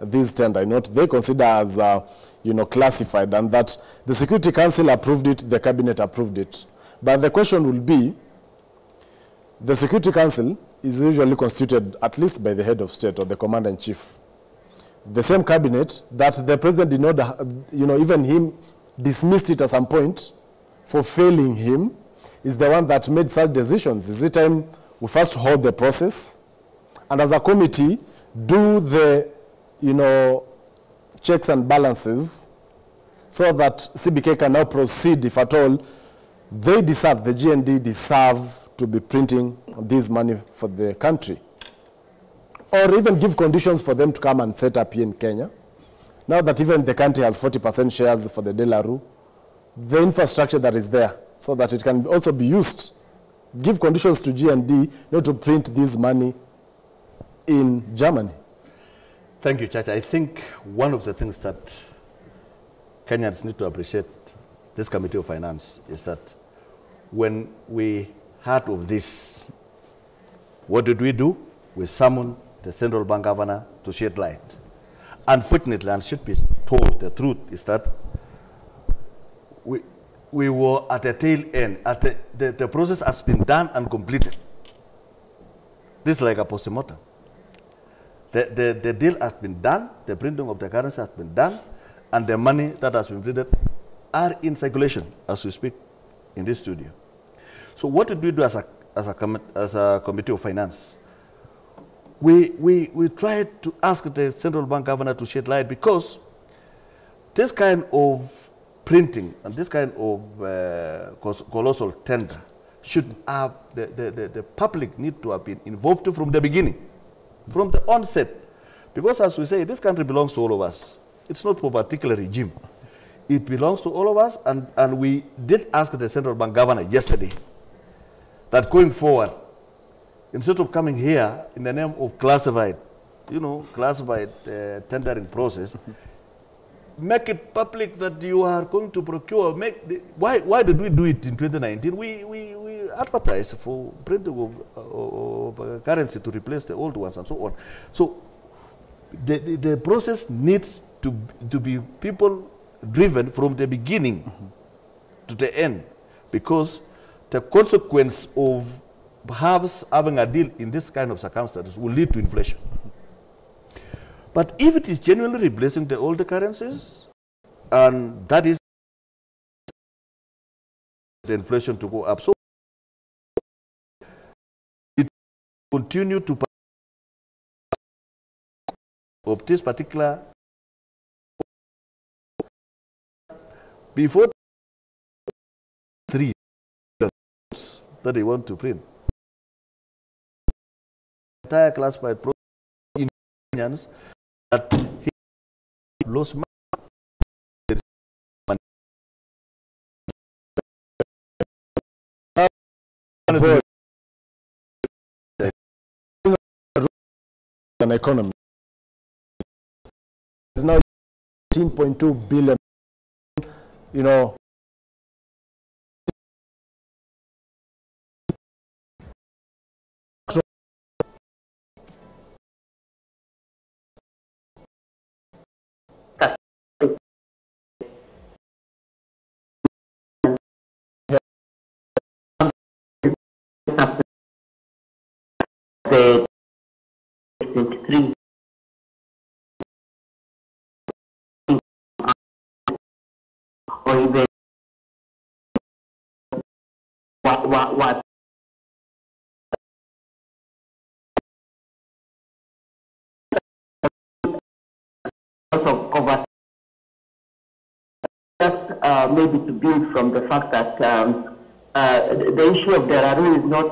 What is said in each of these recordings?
this tender, they consider as, classified, and that the Security Council approved it, the Cabinet approved it. But the question will be, the Security Council is usually constituted at least by the head of state or the commander-in-chief. The same cabinet that the president did not, even him dismissed it at some point for failing him, is the one that made such decisions. Is it time we first hold the process and as a committee do the, checks and balances so that CBK can now proceed if at all they deserve, the GND deserve to be printing this money for the country. Or even give conditions for them to come and set up here in Kenya. Now that even the country has 40% shares for the Delaru, the infrastructure that is there, so that it can also be used. Give conditions to GND not to print this money in Germany. Thank you, Chacha. I think one of the things that Kenyans need to appreciate this Committee of Finance is that when we heard of this, what did we do? We summoned the central bank governor to shed light. Unfortunately, and should be told the truth, is that we were at a tail end. The process has been done and completed. This is like a postmortem. The deal has been done, the printing of the currency has been done, and the money that has been printed are in circulation as we speak in this studio. So what did we do as a Committee of Finance? We tried to ask the central bank governor to shed light, because this kind of printing and this kind of colossal tender should have, the public need to have been involved from the beginning, from the onset. Because as we say, this country belongs to all of us. It's not for a particular regime. It belongs to all of us, and we did ask the central bank governor yesterday that going forward, instead of coming here in the name of classified tendering process, make it public that you are going to procure. Why did we do it in 2019? We advertised for printing of currency to replace the old ones and so on. So the process needs to be people driven from the beginning to the end, because the consequence of perhaps having a deal in this kind of circumstances will lead to inflation. But if it is genuinely replacing the older currencies, and that is the inflation to go up, so it continue to of this particular before 3 that they want to print. Entire classified in Kenyans that he lost money. An economy is now 18.2 billion, or even what over just maybe to build from the fact that the issue of Delaru is not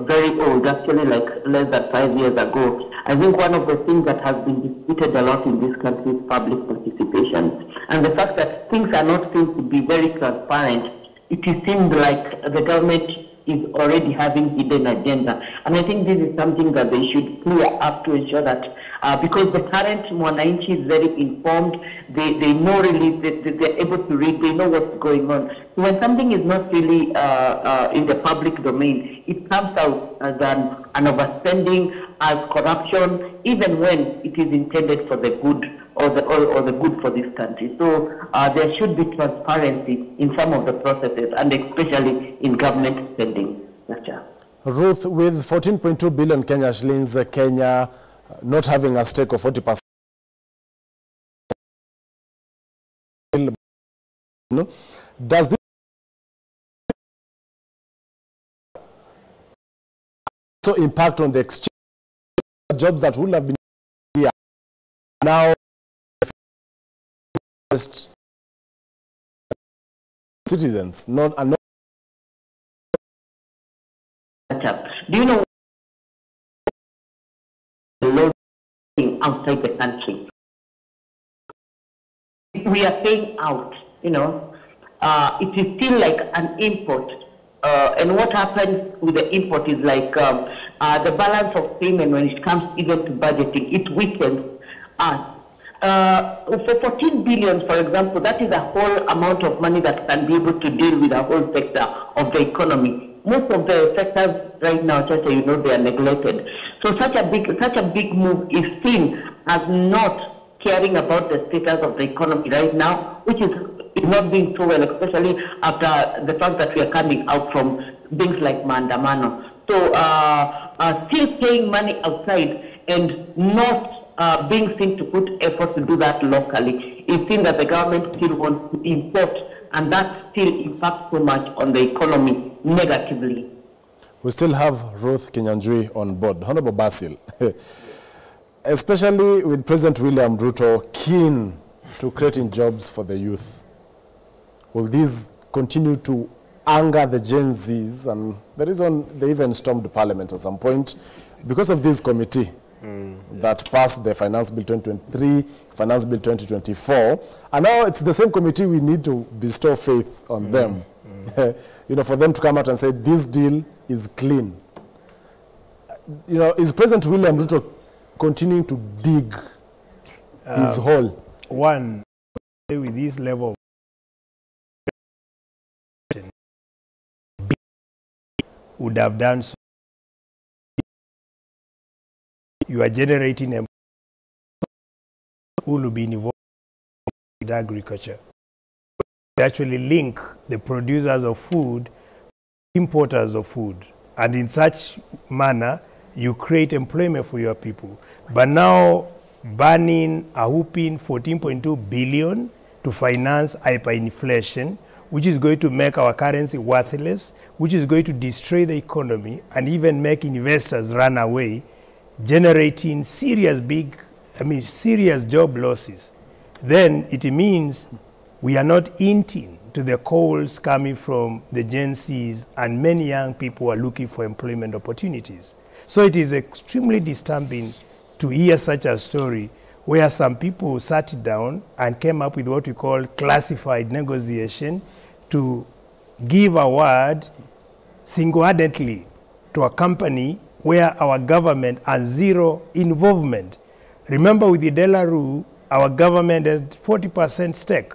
very old, actually like less than 5 years ago. I think one of the things that has been disputed a lot in this country is public participation. And the fact that things are not seen to be very transparent, it seems like the government is already having hidden agenda. And I think this is something that they should clear up to ensure that because the current Mwananchi is very informed, they know really, they're able to read, they know what's going on. So when something is not really in the public domain, it comes out as an overspending as corruption, even when it is intended for the good or the good for this country. So there should be transparency in some of the processes, and especially in government spending. Gotcha. Ruth, with 14.2 billion Kenya shillings, Kenya not having a stake of 40%, does this also impact on the exchange jobs that would have been here now? Citizens, not. Do you know the law outside the country? We are paying out, you know, it is still like an import. And what happens with the import is like the balance of payment when it comes even to budgeting, it weakens us. For 14 billion, for example, that is a whole amount of money that can be able to deal with the whole sector of the economy. Most of the sectors right now, Chacha, you know, they are neglected. So such a big move is seen as not caring about the status of the economy right now, which is not doing so well, especially after the fact that we are coming out from things like Maandamano. So still paying money outside and not being seen to put effort to do that locally. It's seen that the government still wants to import, and that still impacts so much on the economy negatively. We still have Ruth Kinyanjui on board. Honorable Basil, especially with President William Ruto keen to creating jobs for the youth, will these continue to anger the Gen Zs? And the reason they even stormed Parliament at some point, because of this committee that passed the Finance Bill 2023, Finance Bill 2024, and now it's the same committee we need to bestow faith on them. You know, for them to come out and say this deal is clean. You know, is President William Ruto continuing to dig his hole? One, with this level of would have done so. You are generating a who will be involved with agriculture. You actually link the producers of food, importers of food, and in such manner you create employment for your people. But now banning a whooping 14.2 billion to finance hyperinflation, which is going to make our currency worthless, which is going to destroy the economy and even make investors run away, generating serious job losses, then it means we are not hinting to the calls coming from the Gen Zs, and many young people are looking for employment opportunities. So it is extremely disturbing to hear such a story where some people sat down and came up with what we call classified negotiation to give award single-handedly to a company where our government has zero involvement. Remember, with the Delarue, our government had 40% stake,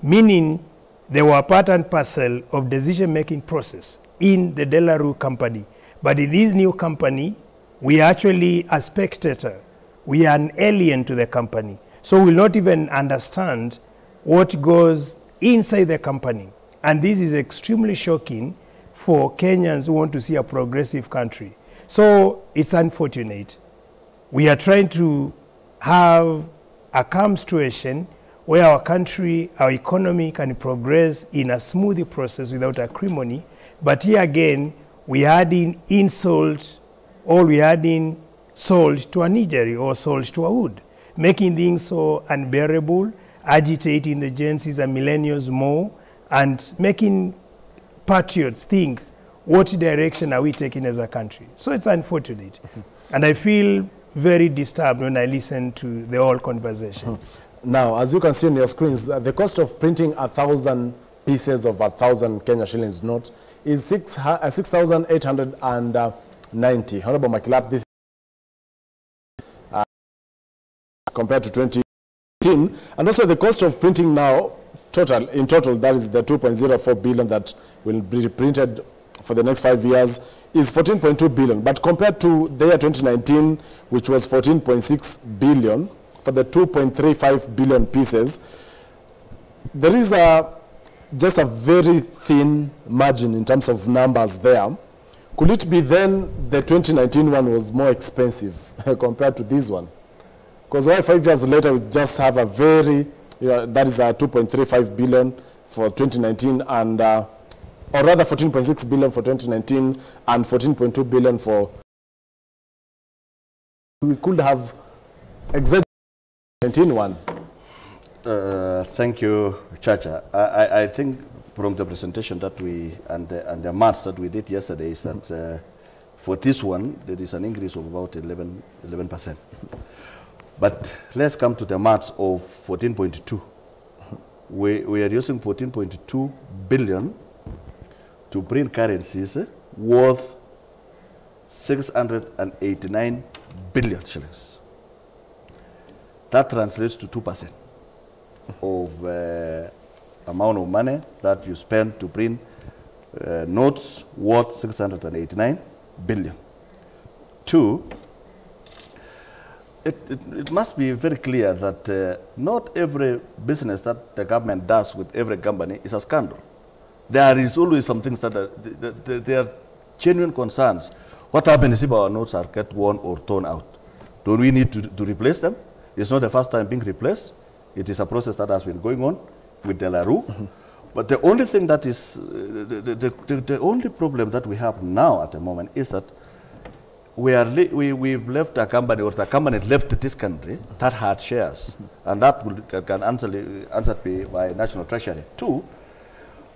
meaning they were part and parcel of decision-making process in the Delarue company. But in this new company, we are actually a spectator. We are an alien to the company. So we will not even understand what goes inside the company. And this is extremely shocking for Kenyans who want to see a progressive country. So it's unfortunate. We are trying to have a calm situation where our country, our economy can progress in a smooth process without acrimony. But here again, we are adding insult, or we are adding salt to an injury or salt to a wound, making things so unbearable, agitating the Gen Zs and millennials more, and making patriots think, what direction are we taking as a country? So it's unfortunate. And I feel very disturbed when I listen to the whole conversation. Now, as you can see on your screens, the cost of printing 1,000 pieces of 1,000 Kenya shillings note is 6,890. Honorable Makilap, this compared to 2018. And also the cost of printing now, in total, that is the 2.04 billion that will be printed for the next 5 years is 14.2 billion. But compared to the year 2019, which was 14.6 billion, for the 2.35 billion pieces, there is just a very thin margin in terms of numbers there. Could it be then the 2019 one was more expensive compared to this one? Because why 5 years later we just have a very, that is a 2.35 billion for 2019 and, or rather 14.6 billion for 2019 and 14.2 billion for, we could have exactly 19 one. Thank you, Chacha. I think from the presentation that we, and the maths that we did yesterday is that for this one, there is an increase of about 11%. But let's come to the maths of 14.2. We are using 14.2 billion to print currencies worth 689 billion shillings. That translates to 2% of amount of money that you spend to print notes worth 689 billion. Two, it must be very clear that not every business that the government does with every company is a scandal. There is always some things that there are genuine concerns. What happens if our notes are get worn or torn out? Don't we need to replace them? It's not the first time being replaced. It is a process that has been going on with De La Rue. But the only thing that is, the only problem that we have now at the moment is that we've left a company, or the company left this country that had shares, and that can answered by National Treasury. Two,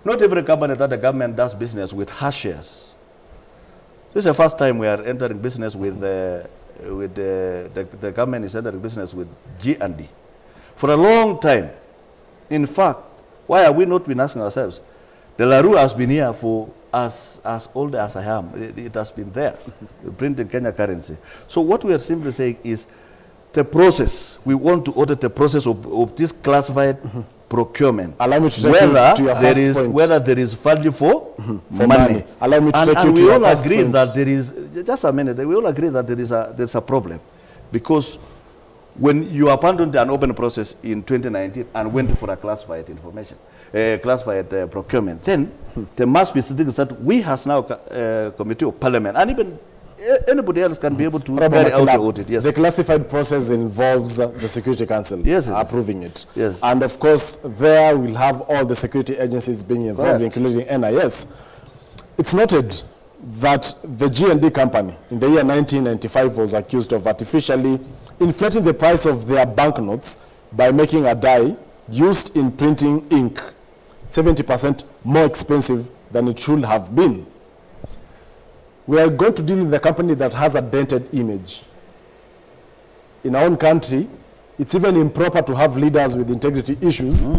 not every company that the government does business with has shares. This is the first time we are entering business with the government is entering business with G&D. For a long time, in fact, why are we not been asking ourselves? De La Rue has been here for as old as I am. It has been there, printing Kenya currency. So what we are simply saying is the process. We want to audit the process of this classified procurement. Allow me to take to your first point. Whether there is value for money. Allow me to take you and to we your all first agree point. that there is, just a minute, we all agree that there is a problem. Because when you abandoned an open process in 2019 and went for a classified information, classified procurement, then there must be things that we as now Committee of Parliament, and even anybody else can be able to carry out the audit. Yes. The classified process involves the Security Council approving it. Yes. And of course, there we'll have all the security agencies being involved, including NIS. It's noted that the G&D company in the year 1995 was accused of artificially inflating the price of their banknotes by making a dye used in printing ink 70% more expensive than it should have been. We are going to deal with a company that has a dented image. In our own country, it's even improper to have leaders with integrity issues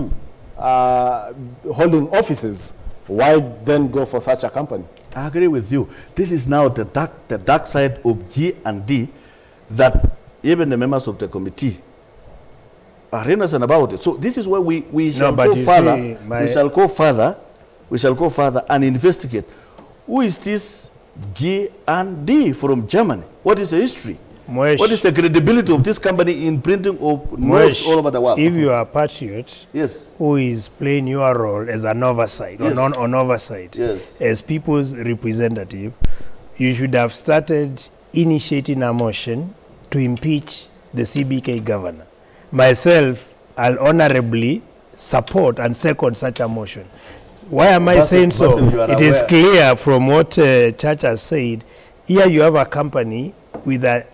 holding offices. Why then go for such a company? I agree with you. This is now the dark side of G&D that even the members of the committee are innocent about it. So this is where we shall go further. We shall go further and investigate. Who is this G&D from Germany? What is the history? What is the credibility of this company in printing of notes all over the world? If you are a patriot who is playing your role as an oversight or non-oversight, as people's representative, you should have started initiating a motion to impeach the CBK governor. Myself, I'll honorably support and second such a motion. Why am I saying so? It is clear from what Church has said. Here you have a company with a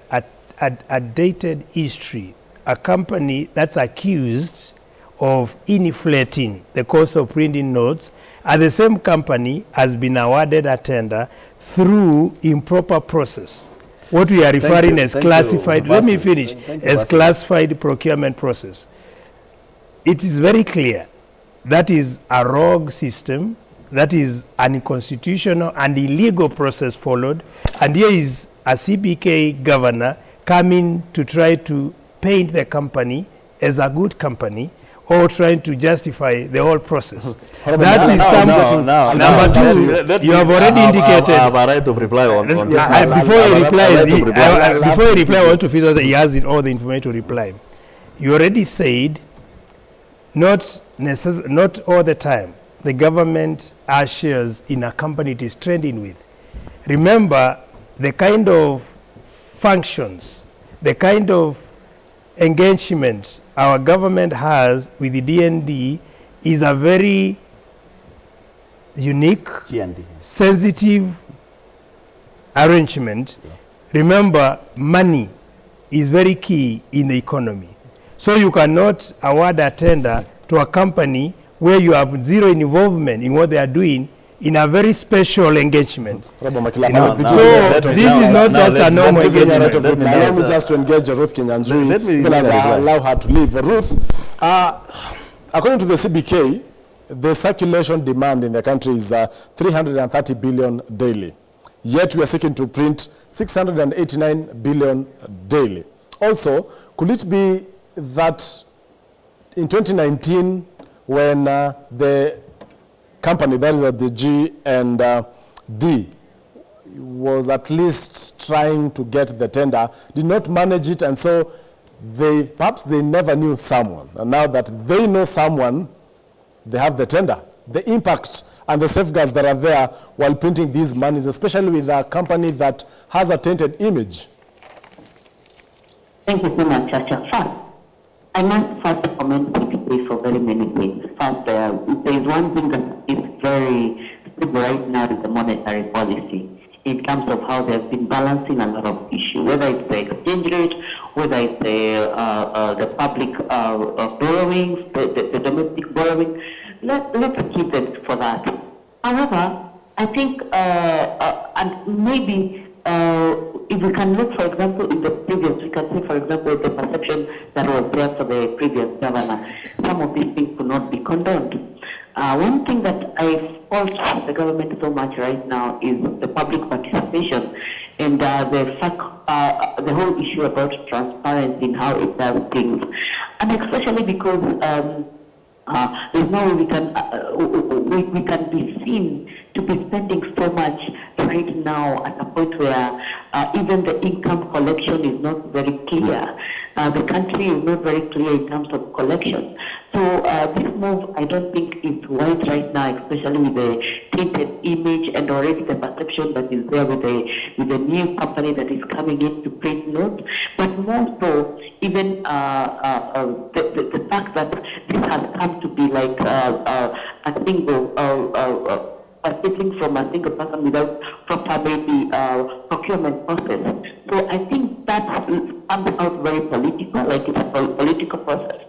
dated history, a company that's accused of inflating the cost of printing notes, and the same company has been awarded a tender through improper process. What we are referring as classified, let me finish, as classified procurement process. It is very clear that is a rogue system, that is an unconstitutional and illegal process followed, and here is a CBK governor coming to try to paint the company as a good company, or trying to justify the whole process. That is something. Number two, you have already indicated. I have a right of reply on this. Before he replies, I want to feel that he has all the information to reply. You already said, not all the time, the government has shares in a company it is trending with. Remember, the kind of functions, the kind of engagement our government has with the DND is a very unique, sensitive arrangement. Yeah. Remember, money is very key in the economy. So you cannot award a tender to a company where you have zero involvement in what they are doing in a very special engagement. So this is not just a normal engagement. Allow me just to engage Ruth Kinyanjui, even as I allow her to leave. Ruth, according to the CBK, the circulation demand in the country is 330 billion daily. Yet we are seeking to print 689 billion daily. Also, could it be that in 2019, when the company, that is the G&D, was at least trying to get the tender, did not manage it, and so perhaps they never knew someone. And now that they know someone, they have the tender. The impact and the safeguards that are there while printing these monies, especially with a company that has a tainted image. Thank you so much, Chacha. First, I must first comment CBK for very many things. First, there is one thing that is very stable right now is the monetary policy in terms of how they have been balancing a lot of issues, whether it's the exchange rate, whether it's the public borrowings, the domestic borrowing. Let's keep it for that. However, I think, and maybe if we can look, for example, in the previous, we can say, for example, the perception that was there for the previous governor, some of these things could not be condoned. One thing that I fault the government so much right now is the public participation and the fact, the whole issue about transparency in how it does things, and especially because there's no way we can be seen to be spending so much right now at a point where even the income collection is not very clear. The country is not very clear in terms of collection. So this move, I don't think is right right now, especially with the tainted image and already the perception that is there with the new company that is coming in to print notes. But more so, even the fact that this has come to be like a single settling from a single person without proper maybe procurement process. So I think that comes out very political, like it's a political process.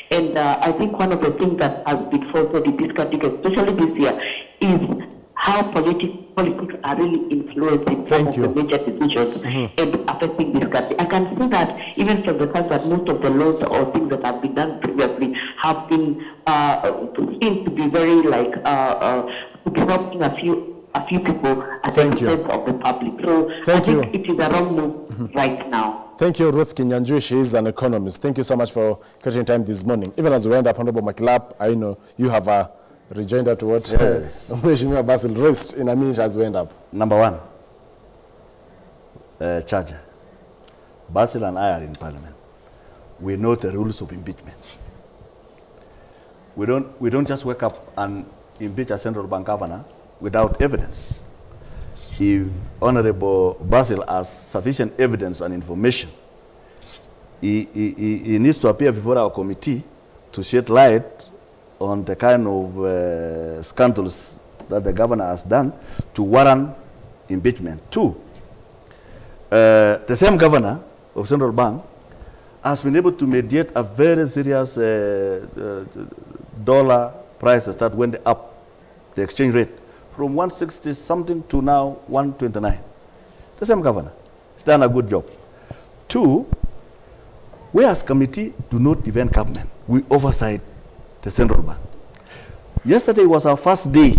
And I think one of the things that has been faulted in this country, especially this year, is how politics are really influencing some of the major decisions and affecting this country. I can see that even from the fact that most of the laws or things that have been done previously have been seen to be very like helping a few people at the expense of the public. So I think it is a wrong move right now. Thank you, Ruth Kinyanjui. She is an economist. Thank you so much for catching time this morning. Even as we end up, Honorable Makilap, I know you have a rejoinder to what Mheshimiwa Basil raised in a minute as we end up. Number one, Charger. Basil and I are in Parliament. We know the rules of impeachment. We don't just wake up and impeach a central bank governor without evidence. If Honorable Basil has sufficient evidence and information, he needs to appear before our committee to shed light on the kind of scandals that the governor has done to warrant impeachment. Two, the same governor of Central Bank has been able to mediate a very serious dollar prices that went up, the exchange rate, from 160 something to now 129. The same governor has done a good job. Two, we as committee do not defend government. We oversight the central bank. Yesterday was our first day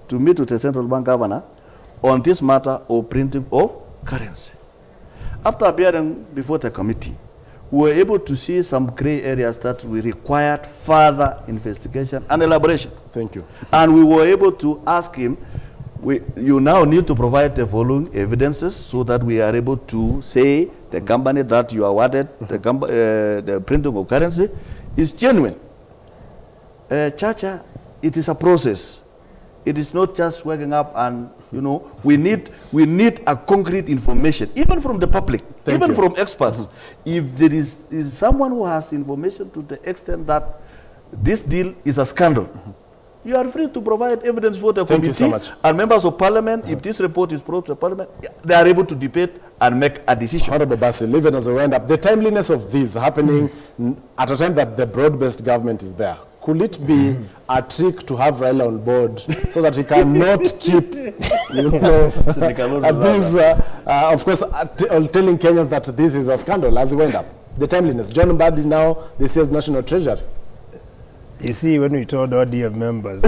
to meet with the central bank governor on this matter of printing of currency. After appearing before the committee, we were able to see some gray areas that we required further investigation and elaboration. Thank you. And we were able to ask him, you now need to provide the following evidences so that we are able to say the company that you awarded the printing of currency is genuine. Chacha, it is a process. It is not just waking up and, you know, we need a concrete information, even from the public, even from experts. If there is someone who has information to the extent that this deal is a scandal, you are free to provide evidence for the committee. Thank you so much. And members of parliament, if this report is brought to parliament, they are able to debate and make a decision. Honorable Basil, even as we wind up, the timeliness of this happening at a time that the broad-based government is there, could it be a trick to have Raila on board so that he cannot keep, you know, of course, telling Kenyans that this is a scandal as we wind up? The timeliness. John Mbadi now, this year's National Treasury. You see, when we told ODM members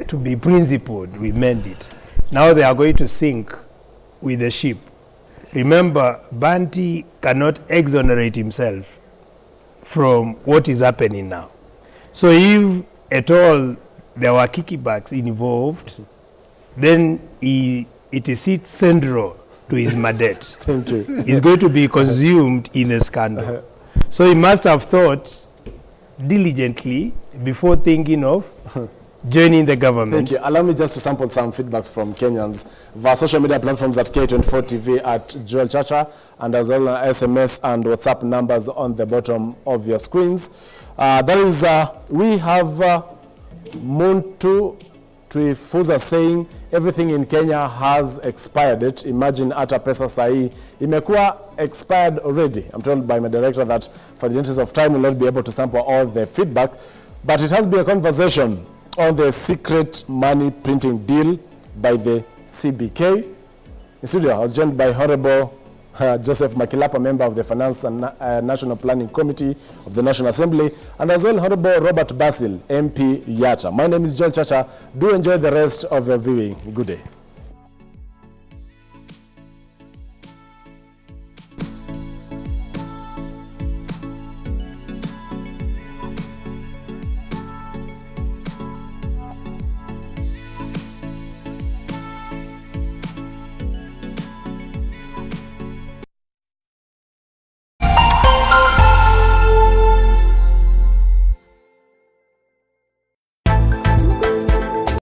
to be principled, we meant it. Now they are going to sink with the ship. Remember, Banti cannot exonerate himself from what is happening now. So if at all there were kickbacks involved, then it is central to his mandate. Thank you. He's going to be consumed in the scandal. So he must have thought diligently before thinking of joining the government. Thank you. Allow me just to sample some feedbacks from Kenyans via social media platforms at K24 TV at Joel Chacha, and as well as SMS and WhatsApp numbers on the bottom of your screens. We have Muntu Twifuza saying everything in Kenya has expired date. Imagine ata pesa sahi imekuwa expired already. I'm told by my director that for the interest of time we'll not be able to sample all the feedback, but it has been a conversation on the secret money printing deal by the CBK. In studio, I was joined by Honorable Joseph Makilapa, member of the Finance and National Planning Committee of the National Assembly, and as well Honorable Robert Basil, MP Yata. My name is Joel Chacha. Do enjoy the rest of your viewing. Good day.